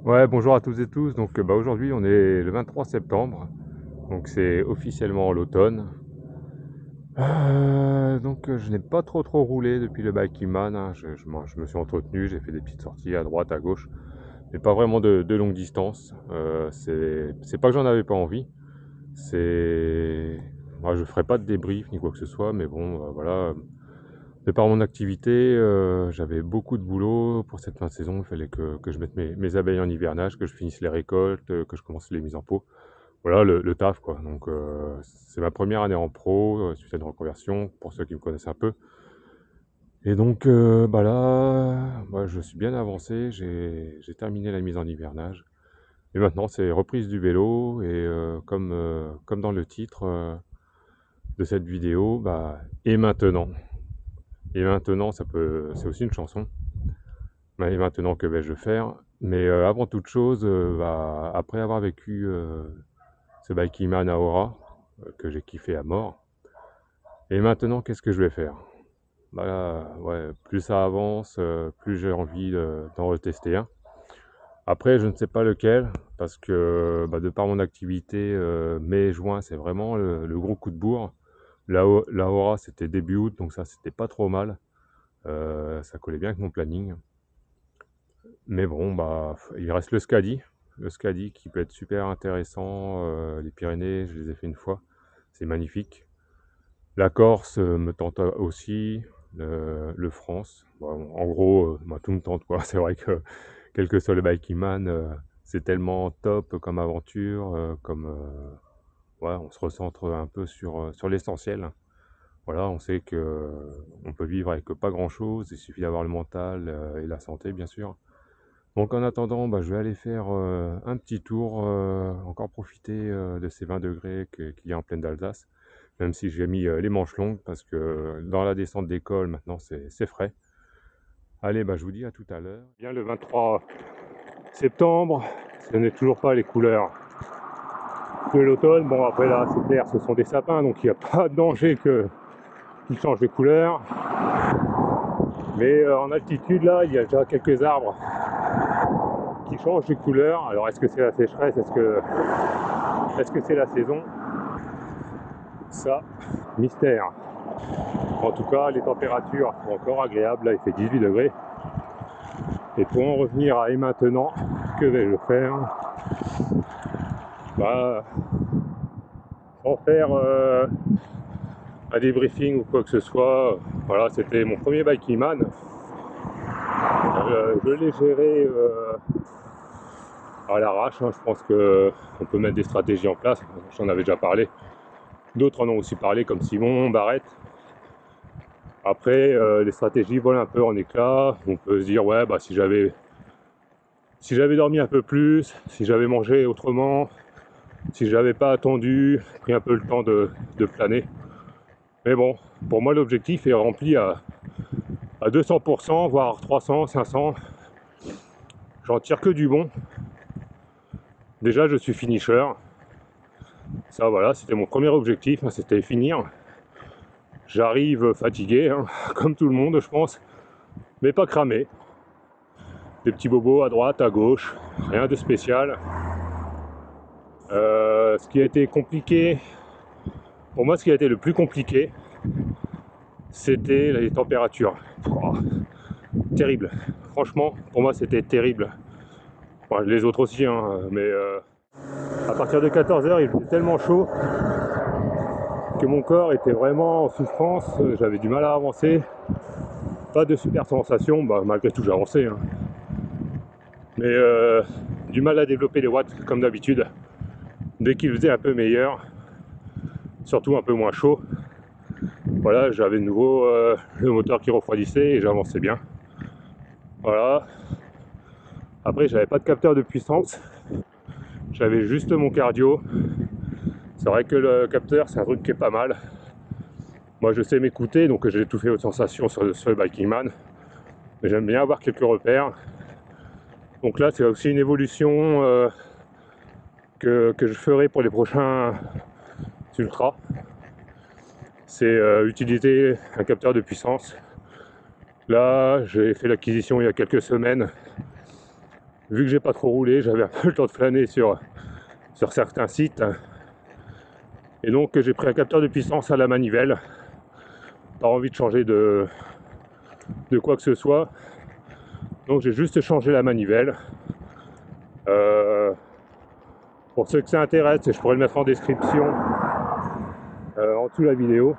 Ouais, bonjour à tous et tous. Donc aujourd'hui on est le 23 septembre, donc c'est officiellement l'automne. Je n'ai pas trop roulé depuis le Bikeman, hein. Je me suis entretenu, j'ai fait des petites sorties à droite, à gauche, mais pas vraiment de longue distance. C'est pas que j'en avais pas envie, c'est... Moi je ferai pas de débrief ni quoi que ce soit, mais bon, voilà. De par mon activité, j'avais beaucoup de boulot pour cette fin de saison. Il fallait que je mette mes abeilles en hivernage, que je finisse les récoltes, que je commence les mises en pot. Voilà le taf quoi. Donc c'est ma première année en pro, suite à une reconversion, pour ceux qui me connaissent un peu. Et donc là, moi, je suis bien avancé, j'ai terminé la mise en hivernage. Et maintenant c'est reprise du vélo et comme dans le titre de cette vidéo, et maintenant. Et maintenant, c'est aussi une chanson. Et maintenant que vais-je faire? Mais avant toute chose, après avoir vécu ce Bikeman à Aura, que j'ai kiffé à mort, et maintenant qu'est-ce que je vais faire? Bah là, ouais, plus ça avance, plus j'ai envie d'en retester un. Après, je ne sais pas lequel, parce que de par mon activité, mai et juin, c'est vraiment le gros coup de bourre. La Aura, c'était début août, donc ça, c'était pas trop mal. Ça collait bien avec mon planning. Mais bon, il reste le Scadi. Le Scadi qui peut être super intéressant. Les Pyrénées, je les ai fait une fois. C'est magnifique. La Corse me tente aussi. Le France. Bon, en gros, tout me tente, quoi. C'est vrai que, quel que soit le Bikeman, c'est tellement top comme aventure. Ouais, on se recentre un peu sur l'essentiel. Voilà, on sait que on peut vivre avec pas grand-chose. Il suffit d'avoir le mental et la santé, bien sûr. Donc en attendant, je vais aller faire un petit tour, encore profiter de ces 20 degrés qu'il y a en pleine d'Alsace, même si j'ai mis les manches longues parce que dans la descente d'école maintenant c'est frais. Allez, je vous dis à tout à l'heure. Bien le 23 septembre, ce n'est toujours pas les couleurs de l'automne. Bon après là c'est clair, ce sont des sapins donc il n'y a pas de danger qu'ils changent de couleur. Mais en altitude là il y a déjà quelques arbres qui changent de couleur. Alors est-ce que c'est la sécheresse? Est-ce que c'est la saison? Ça, mystère. En tout cas, les températures sont encore agréables. Là, il fait 18 degrés. Et pour en revenir à et maintenant, que vais-je faire? Sans faire un débriefing ou quoi que ce soit. Voilà, c'était mon premier Bikeman. Je l'ai géré à l'arrache. Je pense qu'on peut mettre des stratégies en place. J'en avais déjà parlé. D'autres en ont aussi parlé, comme Simon Barrette. Après, les stratégies volent un peu en éclats. On peut se dire, ouais, si j'avais dormi un peu plus, si j'avais mangé autrement, si j'avais pas attendu, pris un peu le temps de planer. Mais bon, pour moi, l'objectif est rempli à 200%, voire 300, 500. J'en tire que du bon. Déjà, je suis finisher. Ça, voilà, c'était mon premier objectif, hein, c'était finir. J'arrive fatigué, hein, comme tout le monde, je pense, mais pas cramé. Des petits bobos à droite, à gauche, rien de spécial. Ce qui a été compliqué, pour moi, ce qui a été le plus compliqué, c'était les températures. Oh, terrible. Franchement, pour moi, c'était terrible. Enfin, les autres aussi, hein, mais à partir de 14h, il faisait tellement chaud que mon corps était vraiment en souffrance. J'avais du mal à avancer. Pas de super sensation, malgré tout, j'avançais. Hein. Mais du mal à développer les watts, comme d'habitude. Dès qu'il faisait un peu meilleur, surtout un peu moins chaud, voilà, j'avais de nouveau le moteur qui refroidissait et j'avançais bien. Voilà. Après, j'avais pas de capteur de puissance. J'avais juste mon cardio. C'est vrai que le capteur, c'est un truc qui est pas mal. Moi, je sais m'écouter, donc j'ai tout fait aux sensations sur le Bikeman. Mais j'aime bien avoir quelques repères. Donc là, c'est aussi une évolution que je ferai pour les prochains ultras. C'est utiliser un capteur de puissance. Là, j'ai fait l'acquisition il y a quelques semaines vu que j'ai pas trop roulé, j'avais un peu le temps de flâner sur certains sites. Et donc j'ai pris un capteur de puissance à la manivelle. Pas envie de changer de quoi que ce soit. Donc j'ai juste changé la manivelle. Pour ceux que ça intéresse, je pourrais le mettre en description en dessous de la vidéo.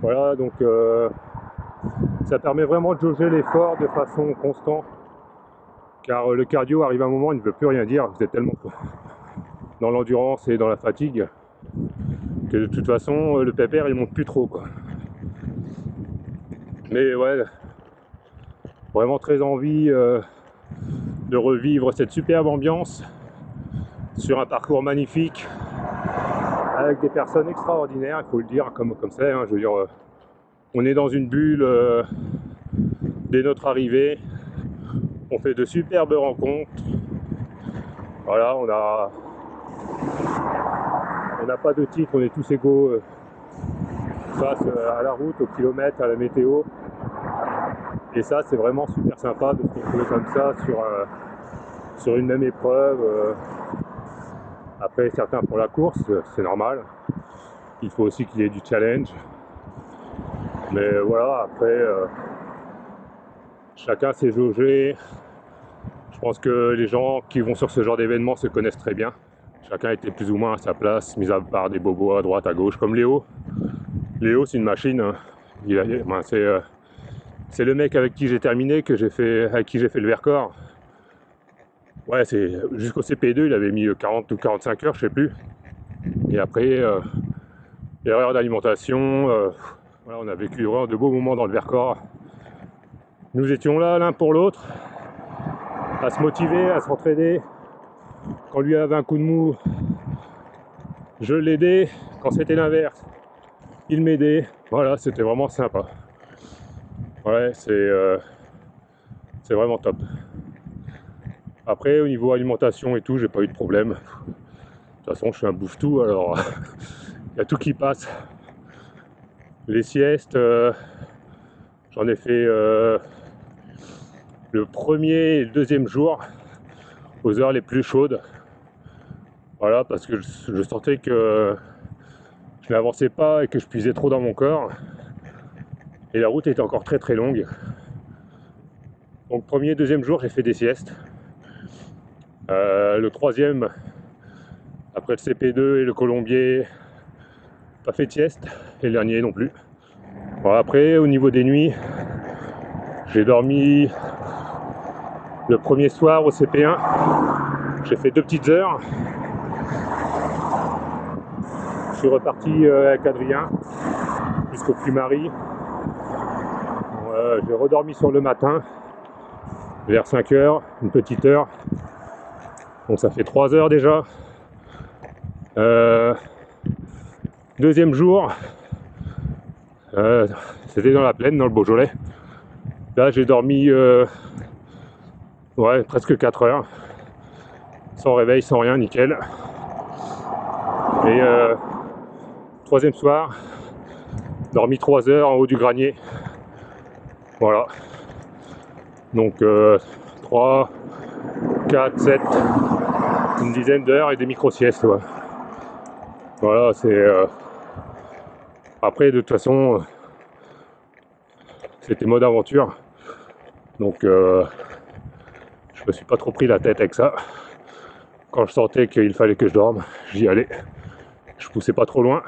Voilà, donc ça permet vraiment de jauger l'effort de façon constante. Car le cardio arrive à un moment, il ne veut plus rien dire. Vous êtes tellement dans l'endurance et dans la fatigue que de toute façon le pépère il monte plus trop quoi. Mais ouais, vraiment très envie de revivre cette superbe ambiance sur un parcours magnifique avec des personnes extraordinaires, il faut le dire comme c'est, hein, je veux dire, on est dans une bulle dès notre arrivée, on fait de superbes rencontres, voilà, on n'a pas de titre, on est tous égaux face à la route, au kilomètre, à la météo, et ça c'est vraiment super sympa de se retrouver comme ça sur une même épreuve. Après certains pour la course, c'est normal, il faut aussi qu'il y ait du challenge, mais voilà, après chacun s'est jaugé. Je pense que les gens qui vont sur ce genre d'événement se connaissent très bien. Chacun était plus ou moins à sa place, mis à part des bobos à droite, à gauche, comme Léo. Léo, c'est une machine. Hein. C'est le mec avec qui j'ai terminé, avec qui j'ai fait le Vercors. Ouais, c'est jusqu'au CP2, il avait mis 40 ou 45 heures, je sais plus. Et après, erreur d'alimentation. Voilà, on a vécu vraiment de beaux moments dans le Vercors. Nous étions là l'un pour l'autre, à se motiver, à s'entraider. Quand lui avait un coup de mou, je l'aidais. Quand c'était l'inverse, il m'aidait. Voilà, c'était vraiment sympa. Ouais, c'est vraiment top. Après, au niveau alimentation et tout, j'ai pas eu de problème. De toute façon, je suis un bouffe-tout, alors il y a tout qui passe. Les siestes, j'en ai fait le premier et le deuxième jour, aux heures les plus chaudes. Voilà, parce que je sentais que je n'avançais pas et que je puisais trop dans mon corps. Et la route était encore très très longue. Donc premier et deuxième jour, j'ai fait des siestes. Le troisième, après le CP2 et le Colombier, pas fait de sieste. Et le dernier non plus. Bon, après, au niveau des nuits, j'ai dormi le premier soir au CP1. J'ai fait 2 petites heures. Je suis reparti avec Adrien jusqu'au Puy-Marie. J'ai redormi sur le matin vers 5 heures, une petite heure. Donc ça fait 3 heures déjà. Deuxième jour, c'était dans la plaine, dans le Beaujolais. Là j'ai dormi presque 4 heures. Sans réveil, sans rien, nickel. Et troisième soir, dormi 3 heures en haut du granier. Voilà. Donc 3, 4, 7, une dizaine d'heures et des micro-siestes. Ouais. Voilà, c'est... Après, de toute façon, c'était mode aventure. Donc je me suis pas trop pris la tête avec ça. Quand je sentais qu'il fallait que je dorme, j'y allais. Je poussais pas trop loin.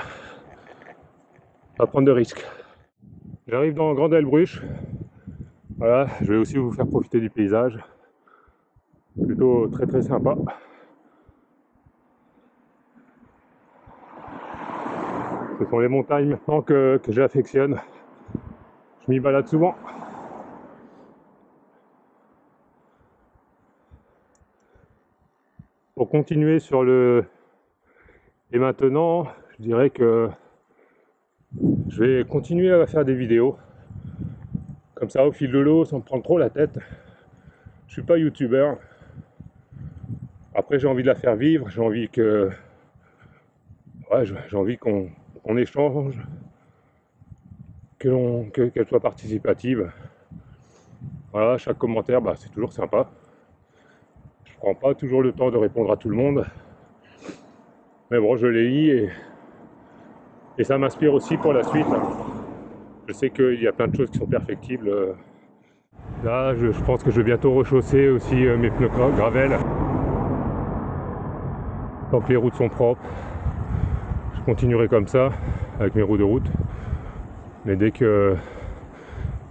Pas prendre de risques. J'arrive dans Grande Elbruche. Voilà, je vais aussi vous faire profiter du paysage. Plutôt très très sympa. Ce sont les montagnes maintenant que j'affectionne. Je m'y balade souvent. Pour continuer sur le... Et maintenant, je dirais que je vais continuer à faire des vidéos. Comme ça, au fil de l'eau, sans me prendre trop la tête. Je suis pas youtubeur. Après, j'ai envie de la faire vivre. J'ai envie que... Ouais, j'ai envie qu'on échange. Qu'elle soit participative. Voilà, chaque commentaire, bah, c'est toujours sympa. prends pas toujours le temps de répondre à tout le monde. Mais bon, je les lis et ça m'inspire aussi pour la suite. Je sais qu'il y a plein de choses qui sont perfectibles. Là, je pense que je vais bientôt rechausser aussi mes pneus gravel. Tant que les routes sont propres, je continuerai comme ça avec mes roues de route. Mais dès que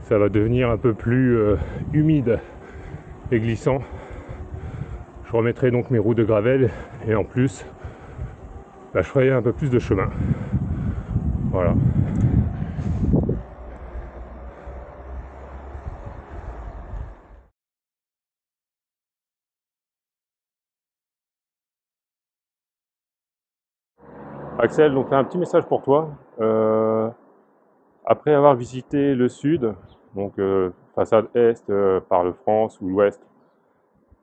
ça va devenir un peu plus humide et glissant, je remettrai donc mes roues de gravel et en plus, je ferai un peu plus de chemin. Voilà. Axel, donc un petit message pour toi. Après avoir visité le sud, donc façade est par le France ou l'ouest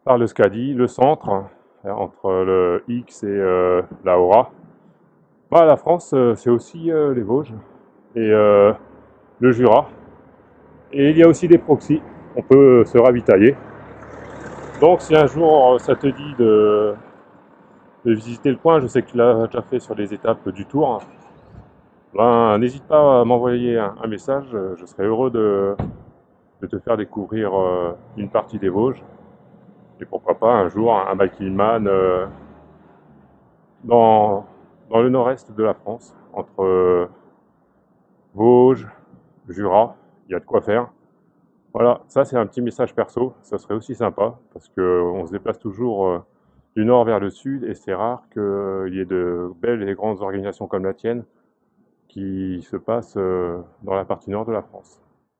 par le Scadi, le centre entre le X et la Aura, bah, la France c'est aussi les Vosges et le Jura. Et il y a aussi des proxys, on peut se ravitailler. Donc si un jour ça te dit de visiter le coin, je sais que tu l'as déjà fait sur les étapes du tour, ben, n'hésite pas à m'envoyer un message, je serai heureux de te faire découvrir une partie des Vosges. Et pourquoi pas un jour un Bikingman dans le nord-est de la France, entre Vosges, Jura, il y a de quoi faire. Voilà, ça c'est un petit message perso, ça serait aussi sympa, parce qu'on se déplace toujours du nord vers le sud, et c'est rare qu'il y ait de belles et grandes organisations comme la tienne qui se passent dans la partie nord de la France.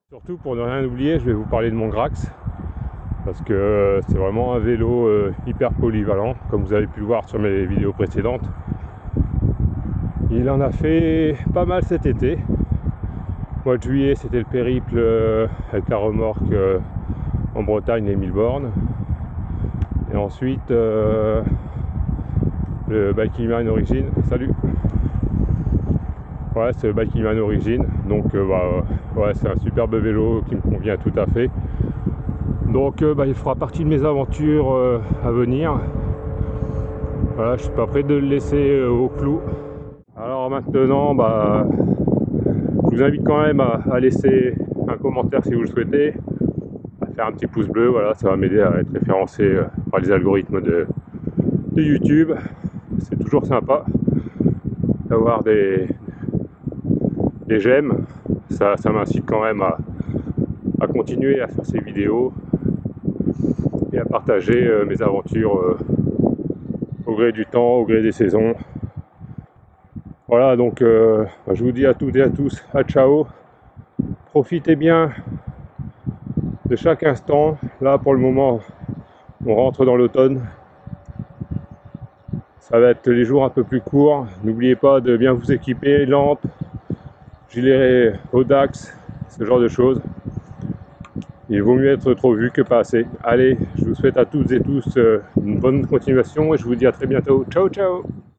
Surtout pour ne rien oublier, je vais vous parler de mon Grax, parce que c'est vraiment un vélo hyper polyvalent, comme vous avez pu le voir sur mes vidéos précédentes. Il en a fait pas mal cet été. Au mois de juillet, c'était le périple avec la remorque en Bretagne, les 1000 bornes. Et ensuite, le Bikingman Origin. Salut! Ouais, c'est le Bikingman Origin. Donc, ouais, c'est un superbe vélo qui me convient tout à fait. Donc, il fera partie de mes aventures à venir. Voilà, je suis pas prêt de le laisser au clou. Alors maintenant, je vous invite quand même à laisser un commentaire si vous le souhaitez, à faire un petit pouce bleu, voilà, ça va m'aider à être référencé par les algorithmes de YouTube. C'est toujours sympa d'avoir des j'aime, ça m'incite quand même à continuer à faire ces vidéos et à partager mes aventures au gré du temps, au gré des saisons. Voilà, donc je vous dis à toutes et à tous, à ciao, profitez bien de chaque instant. Là pour le moment on rentre dans l'automne, ça va être les jours un peu plus courts. N'oubliez pas de bien vous équiper, lampes, gilet Audax, ce genre de choses. Il vaut mieux être trop vu que pas assez. Allez, je vous souhaite à toutes et tous une bonne continuation et je vous dis à très bientôt. Ciao ciao.